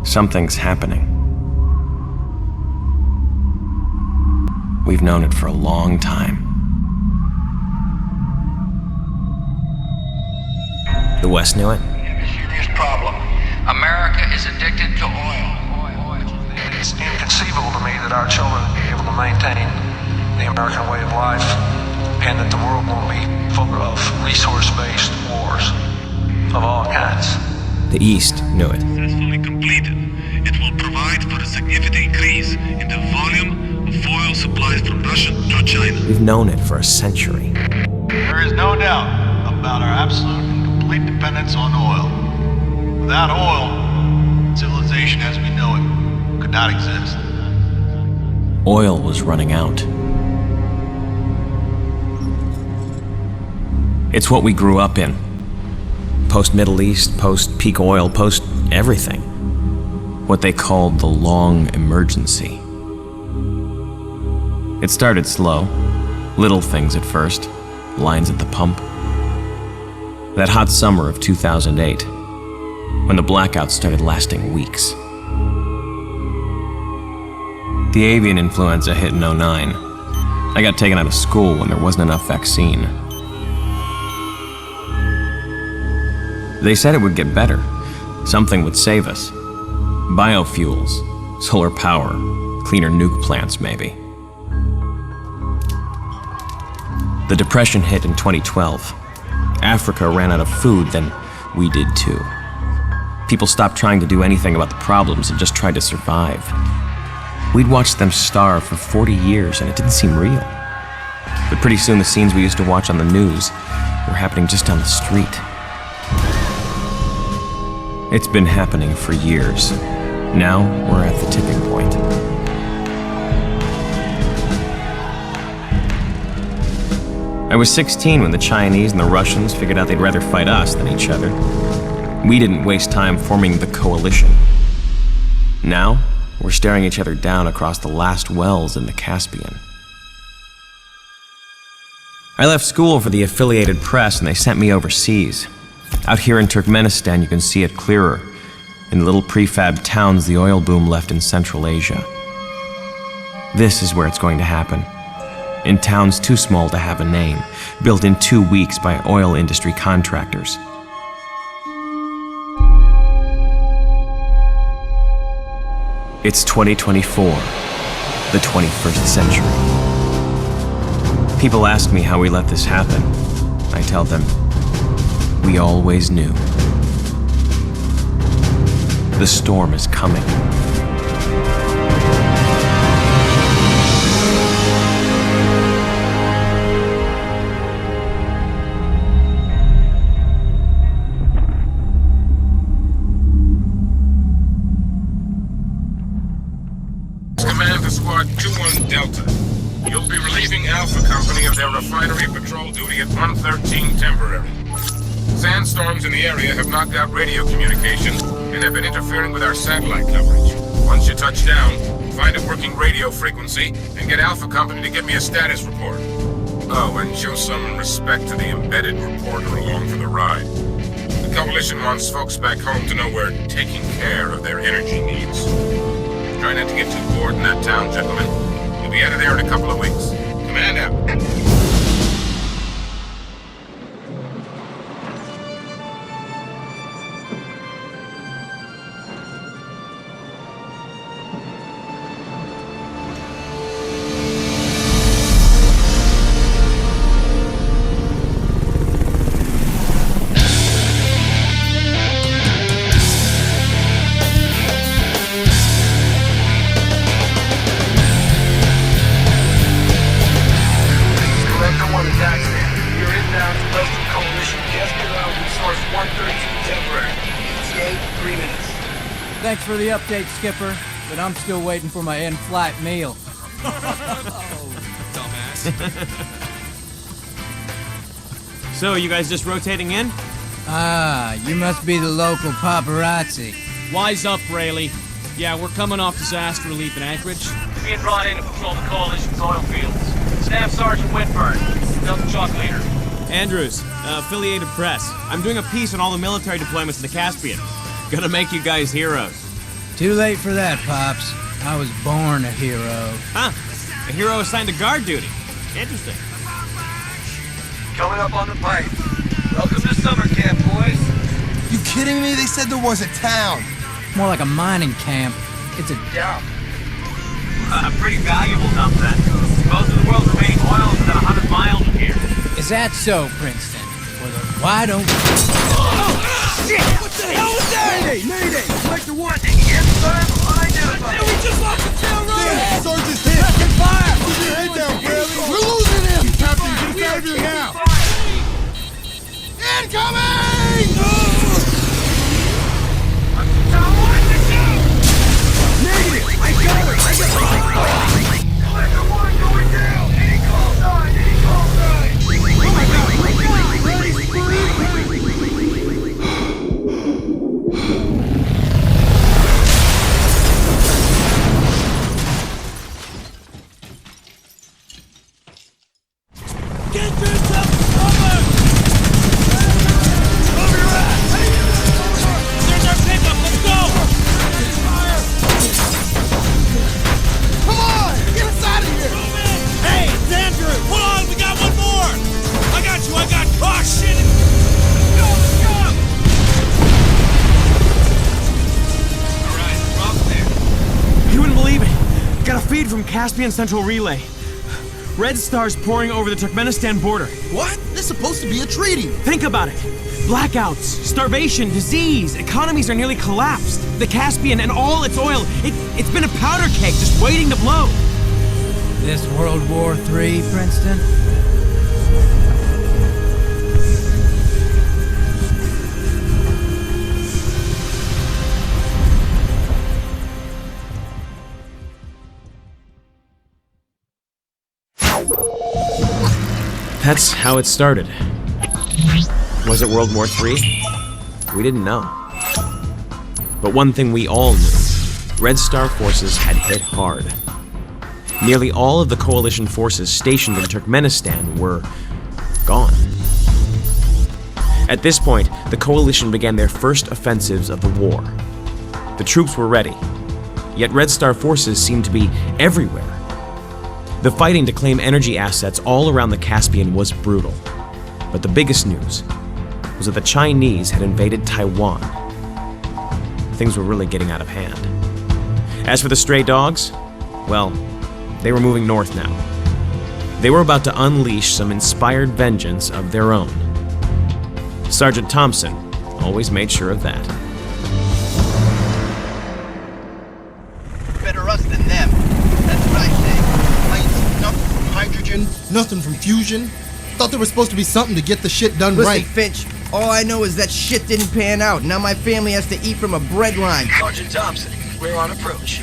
Something's happening. We've known it for a long time. The West knew it. We have a serious problem. America is addicted to oil. It's inconceivable to me that our children will be able to maintain the American way of life and that the world will be full of resource-based wars of all kinds. The East knew it. Successfully completed, it will provide for a significant increase in the volume of oil supplies from Russia to China. We've known it for a century. There is no doubt about our absolute and complete dependence on oil. Without oil, civilization as we know it could not exist. Oil was running out. It's what we grew up in. Post-Middle East, post-peak oil, post-everything. What they called the long emergency. It started slow. Little things at first. Lines at the pump. That hot summer of 2008, when the blackouts started lasting weeks. The avian influenza hit in 2009. I got taken out of school when there wasn't enough vaccine. They said it would get better. Something would save us. Biofuels, solar power, cleaner nuke plants maybe. The Depression hit in 2012. Africa ran out of food, then we did too. People stopped trying to do anything about the problems and just tried to survive. We'd watched them starve for 40 years and it didn't seem real. But pretty soon the scenes we used to watch on the news were happening just down the street. It's been happening for years. Now we're at the tipping point. I was 16 when the Chinese and the Russians figured out they'd rather fight us than each other. We didn't waste time forming the coalition. Now, we're staring each other down across the last wells in the Caspian. I left school for the affiliated press and they sent me overseas. Out here in Turkmenistan, you can see it clearer. In little prefab towns the oil boom left in Central Asia. This is where it's going to happen. In towns too small to have a name, built in 2 weeks by oil industry contractors. It's 2024, the 21st century. People ask me how we let this happen. I tell them, we always knew. The storm is coming. Command to Squad 2-1 Delta. You'll be relieving Alpha Company of their refinery patrol duty at 113 temporary. Sandstorms in the area have knocked out radio communication and have been interfering with our satellite coverage. Once you touch down, find a working radio frequency and get Alpha Company to give me a status report. Oh, and show some respect to the embedded reporter along for the ride. The Coalition wants folks back home to know we're taking care of their energy needs. Try not to get too bored in that town, gentlemen. We'll be out of there in a couple of weeks. Command out. Thanks for the update, Skipper, but I'm still waiting for my in-flight meal. Dumbass. So, you guys just rotating in? Ah, you must be the local paparazzi. Wise up, Rayleigh. Yeah, we're coming off disaster relief in Anchorage. Being brought in to patrol the Coalition's oil fields. Staff Sergeant Whitburn, Delta Chalk Leader. Andrews, affiliated press. I'm doing a piece on all the military deployments in the Caspian. Gonna make you guys heroes. Too late for that, Pops. I was born a hero. Huh? A hero assigned to guard duty. Interesting. Coming up on the pipe. Welcome to summer camp, boys. You kidding me? They said there was a town. More like a mining camp. It's a Dump. A pretty valuable dump, then. Most of the world's remaining oil is about 100 miles from here. Is that so, Princeton? Well, then why don't... Shit! What the hell was that? Mayday! Mayday! Sector 1, inside unidentified. We just lost the tail road! Yeah, Sergeant's hit! Captain, fire! Keep your head down, Bradley! We're losing him! Captain, get out of here now! Incoming! Negative! I'm going! Sector 1 going down! Any call sign! Any call sign! Oh my God! Get yourself covered! Move your ass! There's our pickup, let's go! Come on! Get us out of here! Hey, it's Andrew! Hold on, we got one more! I got you, oh shit! Let's go! Alright, we're off there. You wouldn't believe it. Got a feed from Caspian Central Relay. Red Star's pouring over the Turkmenistan border. What? This is supposed to be a treaty. Think about it. Blackouts, starvation, disease, economies are nearly collapsed. The Caspian and all its oil, it's been a powder keg just waiting to blow. This World War III, Princeton? That's how it started. Was it World War III? We didn't know. But one thing we all knew, Red Star forces had hit hard. Nearly all of the coalition forces stationed in Turkmenistan were gone. At this point, the coalition began their first offensives of the war. The troops were ready, yet Red Star forces seemed to be everywhere. The fighting to claim energy assets all around the Caspian was brutal. But the biggest news was that the Chinese had invaded Taiwan. Things were really getting out of hand. As for the stray dogs, well, they were moving north now. They were about to unleash some inspired vengeance of their own. Sergeant Thompson always made sure of that. Better us than them. That's what I think. I ain't seen nothing from hydrogen, nothing from fusion. Thought there was supposed to be something to get the shit done right. Finch, all I know is that shit didn't pan out. Now my family has to eat from a bread line. Sergeant Thompson, we're on approach.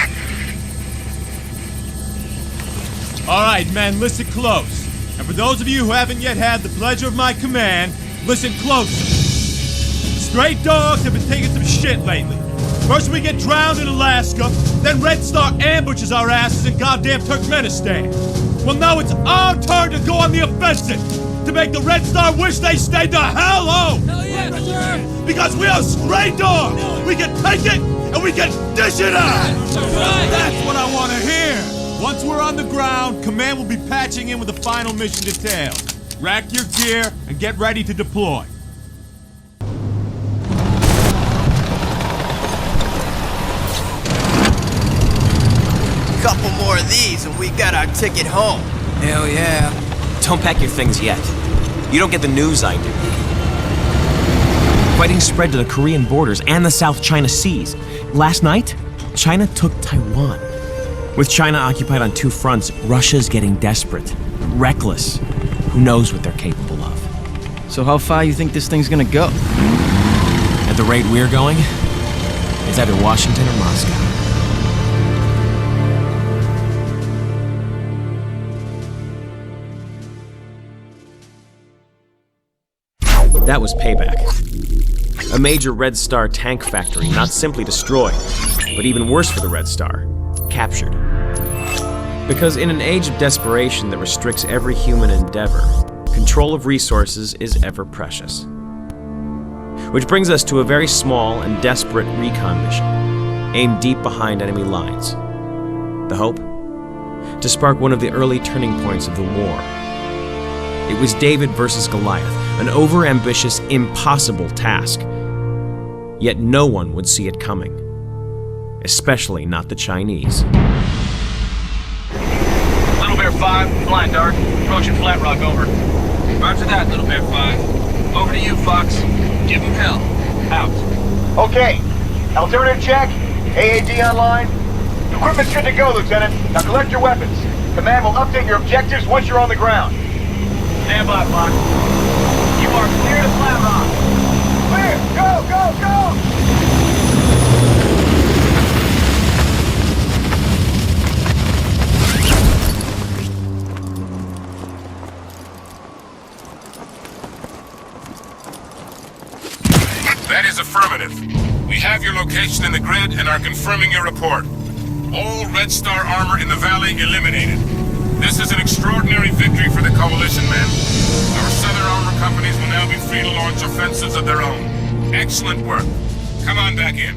All right, men, listen close. And for those of you who haven't yet had the pleasure of my command, listen closer. The stray dogs have been taking some shit lately. First we get drowned in Alaska, then Red Star ambushes our asses in goddamn Turkmenistan. Well, now it's our turn to go on the offensive, to make the Red Star wish they stayed the hell home! Hell yes, sir! Because we are stray dogs! We can take it, and we can dish it out! That's what I want to hear! Once we're on the ground, Command will be patching in with the final mission details. Rack your gear and get ready to deploy. Couple more of these and we got our ticket home. Hell yeah. Don't pack your things yet. You don't get the news I do. Fighting spread to the Korean borders and the South China Seas. Last night, China took Taiwan. With China occupied on two fronts, Russia's getting desperate, reckless. Who knows what they're capable of? So how far you think this thing's gonna go? At the rate we're going, it's either Washington or Moscow. That was payback. A major Red Star tank factory not simply destroyed, but even worse for the Red Star, captured. Because in an age of desperation that restricts every human endeavor, control of resources is ever precious. Which brings us to a very small and desperate recon mission, aimed deep behind enemy lines. The hope? To spark one of the early turning points of the war. It was David versus Goliath, an overambitious, impossible task. Yet no one would see it coming. Especially not the Chinese. Little Bear 5, flying dark, approaching Flat Rock, over. Roger that, Little Bear 5. Over to you, Fox. Give him hell. Out. Okay. Alternative check. AAD online. Equipment's good to go, Lieutenant. Now collect your weapons. Command will update your objectives once you're on the ground. Stand by, Fox. You are clear to Flat Rock. Clear! Go, go, go! That is affirmative. We have your location in the grid and are confirming your report. All Red Star armor in the valley eliminated. This is an extraordinary victory for the Coalition, men. Our southern armor companies will now be free to launch offensives of their own. Excellent work. Come on back in.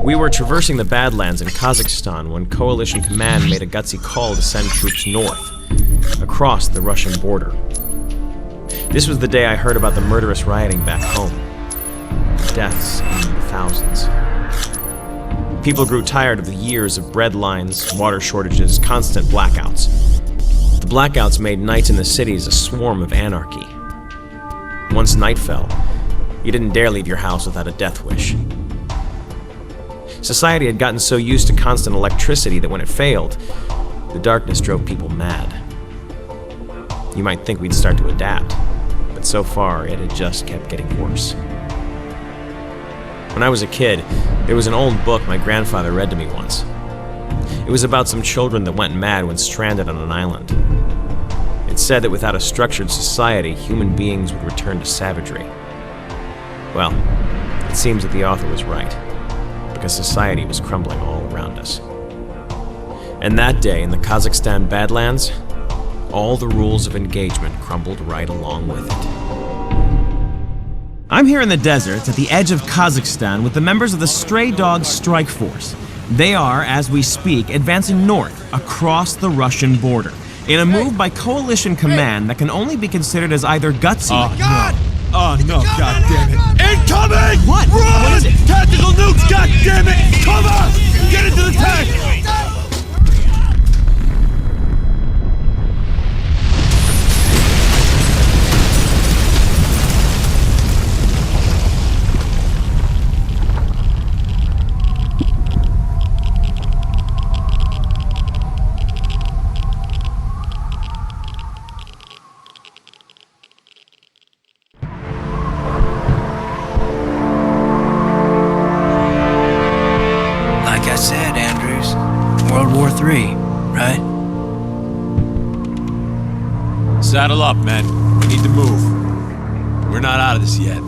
We were traversing the Badlands in Kazakhstan when Coalition Command made a gutsy call to send troops north, across the Russian border. This was the day I heard about the murderous rioting back home. Deaths in the thousands. People grew tired of the years of bread lines, water shortages, constant blackouts. The blackouts made nights in the cities a swarm of anarchy. Once night fell, you didn't dare leave your house without a death wish. Society had gotten so used to constant electricity that when it failed, the darkness drove people mad. You might think we'd start to adapt, but so far it had just kept getting worse. When I was a kid, there was an old book my grandfather read to me once. It was about some children that went mad when stranded on an island. It said that without a structured society, human beings would return to savagery. Well, it seems that the author was right, because society was crumbling all around us. And that day in the Kazakhstan Badlands, all the rules of engagement crumbled right along with it. I'm here in the deserts at the edge of Kazakhstan with the members of the Stray Dog Strike Force. They are, as we speak, advancing north across the Russian border in a move by Coalition Command that can only be considered as either gutsy. Oh, God! Oh, no, God damn it. Incoming! What? Run! What is it? Tactical nukes, God damn it! Cover! Get into the tank! Saddle up, men. We need to move. We're not out of this yet.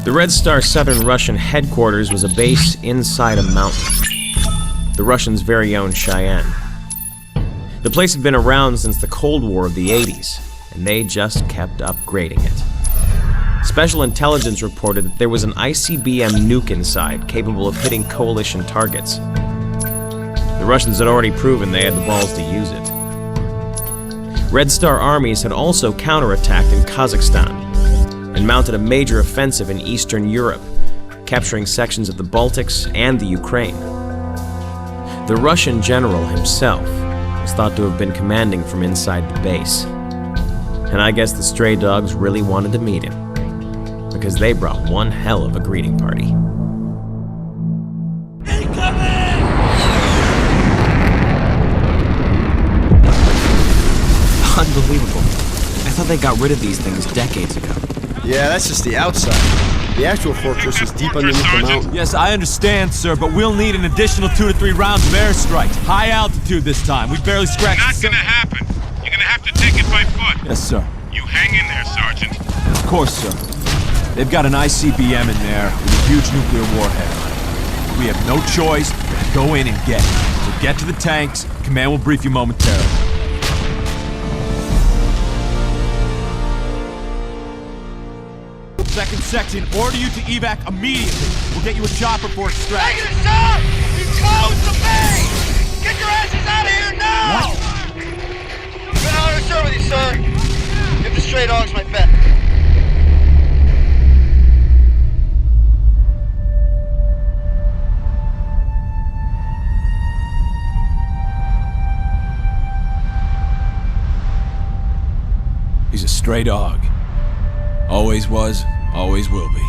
The Red Star Southern Russian headquarters was a base inside a mountain. The Russians' very own Cheyenne. The place had been around since the Cold War of the 80s, and they just kept upgrading it. Special intelligence reported that there was an ICBM nuke inside, capable of hitting Coalition targets. The Russians had already proven they had the balls to use it. Red Star armies had also counterattacked in Kazakhstan, and mounted a major offensive in Eastern Europe, capturing sections of the Baltics and the Ukraine. The Russian general himself was thought to have been commanding from inside the base. And I guess the Stray Dogs really wanted to meet him, because they brought one hell of a greeting party. Incoming! Unbelievable. I thought they got rid of these things decades ago. Yeah, that's just the outside. The actual fortress is deep underneath the mountain. Yes, I understand, sir, but we'll need an additional 2 to 3 rounds of airstrikes. High altitude this time. We barely scratched Not gonna happen. You're gonna have to take it by foot. Yes, sir. You hang in there, Sergeant. Of course, sir. They've got an ICBM in there with a huge nuclear warhead on it. We have no choice but to go in and get it. So get to the tanks Command will brief you momentarily. Second section, order you to evac immediately. We'll get you a chopper for extraction. Negative, sir! You closed the base! Get your asses out of here now! What? Been honored to serve with you, sir. Give the stray dogs my bet. He's a stray dog. Always was, always will be.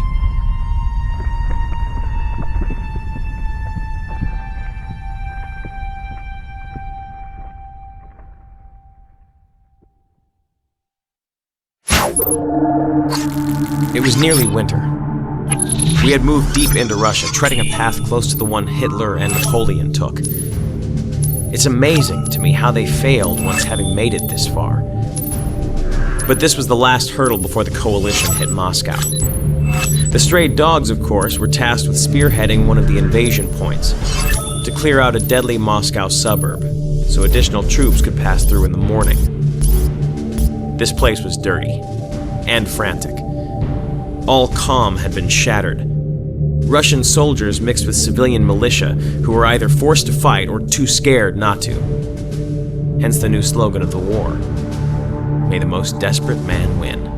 It was nearly winter. We had moved deep into Russia, treading a path close to the one Hitler and Napoleon took. It's amazing to me how they failed once having made it this far. But this was the last hurdle before the coalition hit Moscow. The stray dogs, of course, were tasked with spearheading one of the invasion points to clear out a deadly Moscow suburb, so additional troops could pass through in the morning. This place was dirty and frantic. All calm had been shattered. Russian soldiers mixed with civilian militia who were either forced to fight or too scared not to. Hence the new slogan of the war. May the most desperate man win.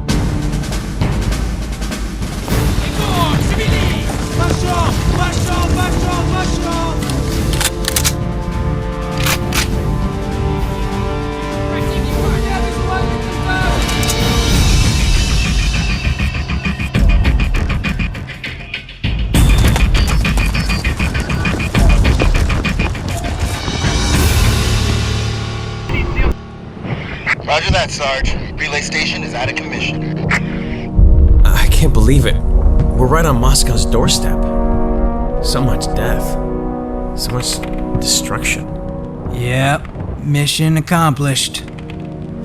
Roger that, Sarge. Relay station is out of commission. I can't believe it. We're right on Moscow's doorstep. So much death. So much destruction. Yep, mission accomplished.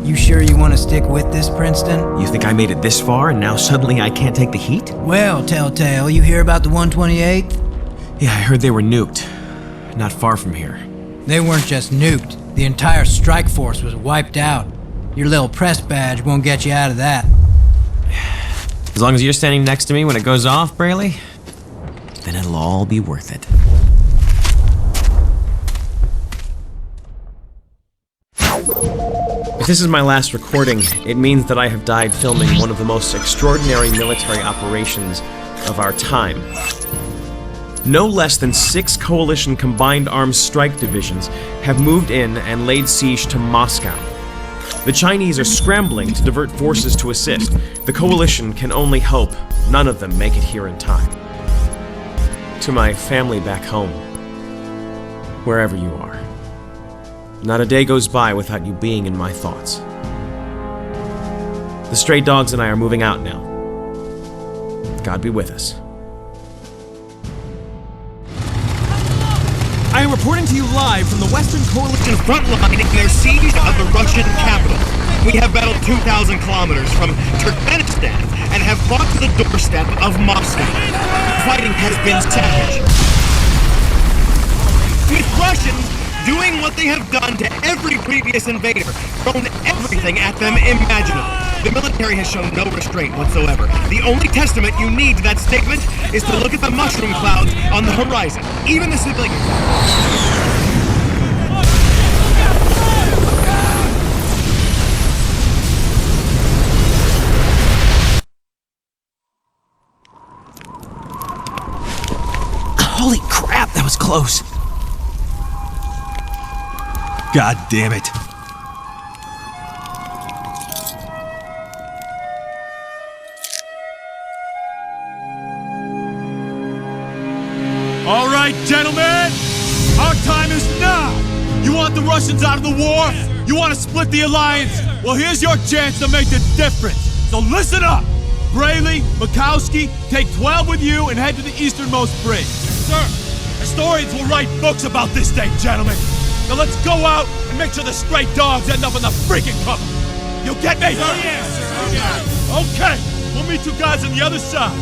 You sure you want to stick with this, Princeton? You think I made it this far and now suddenly I can't take the heat? Well, Telltale, you hear about the 128th? Yeah, I heard they were nuked. Not far from here. They weren't just nuked. The entire strike force was wiped out. Your little press badge won't get you out of that. As long as you're standing next to me when it goes off, Braley, then it'll all be worth it. If this is my last recording, it means that I have died filming one of the most extraordinary military operations of our time. No less than 6 coalition combined arms strike divisions have moved in and laid siege to Moscow. The Chinese are scrambling to divert forces to assist. The coalition can only hope none of them make it here in time. To my family back home, wherever you are, not a day goes by without you being in my thoughts. The stray dogs and I are moving out now. God be with us. I am reporting to you live from the Western Coalition front line in their siege of the Russian capital. We have battled 2,000 kilometers from Turkmenistan and have fought to the doorstep of Moscow. Fighting has been savage. With Russians doing what they have done to every previous invader, thrown everything at them imaginable. The military has shown no restraint whatsoever. The only testament you need to that statement is to look at the mushroom clouds on the horizon. Even the civilians. Holy crap, that was close. God damn it. All right, gentlemen, our time is now. You want the Russians out of the war? You want to split the alliance? Well, here's your chance to make the difference. So listen up. Braley, Mikowski, take 12 with you and head to the easternmost bridge. Sir, historians will write books about this day, gentlemen. Now let's go out and make sure the stray dogs end up in the freaking cover. You get me? Yes, sir. Okay, we'll meet you guys on the other side.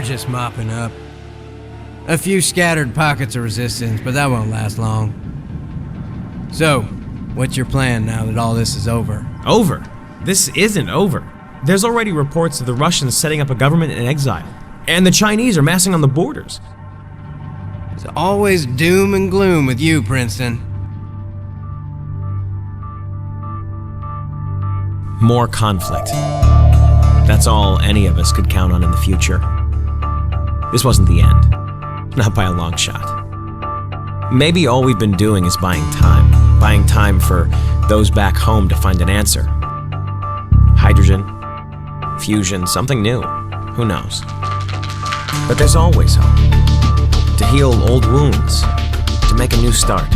just mopping up. A few scattered pockets of resistance, but that won't last long. So, what's your plan now that all this is over? Over? This isn't over. There's already reports of the Russians setting up a government in exile, and the Chinese are massing on the borders. It's always doom and gloom with you, Princeton. More conflict. That's all any of us could count on in the future. This wasn't the end. Not by a long shot. Maybe all we've been doing is buying time for those back home to find an answer. Hydrogen, fusion, something new. Who knows? But there's always hope. To heal old wounds, to make a new start.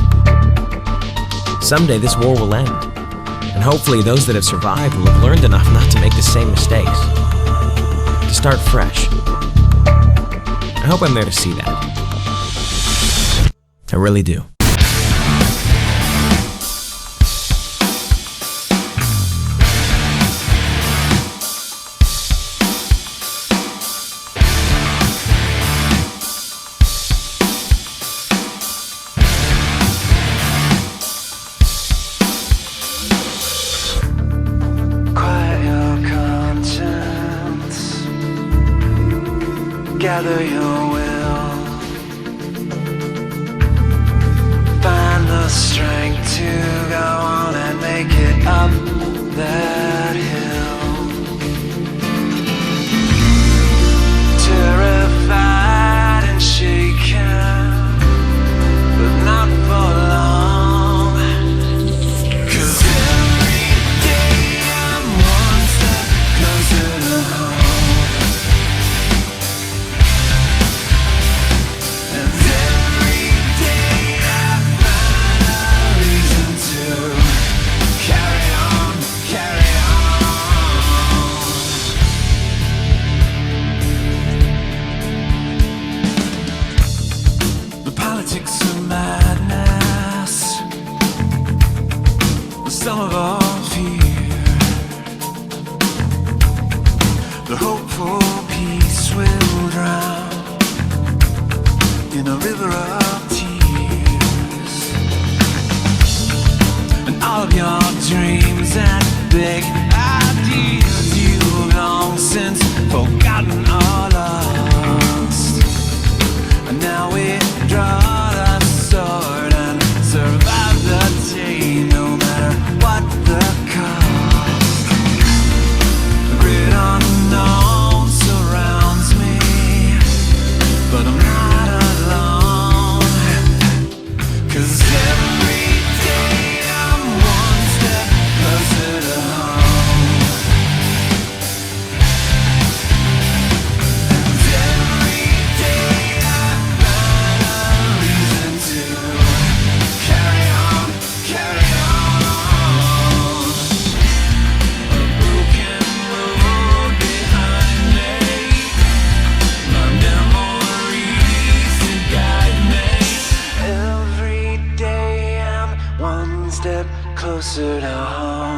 Someday this war will end, and hopefully those that have survived will have learned enough not to make the same mistakes. To start fresh. I hope I'm there to see that. I really do. Gather your will, find the strength to go on and make it up that hill. Terrified and shaken, but not for long. 'Cause every day I'm one step closer to home. Some of our fear, the hope for peace will drown in a river of tears. And all of your dreams and big ideas you've long since forgotten or lost. And now we draw the sword and survive the day, no matter what the cost. The great unknown surrounds me, but I'm not alone. 'Cause every day I'm one step closer to home. And every day I find a reason to carry on, carry on. Closer to home.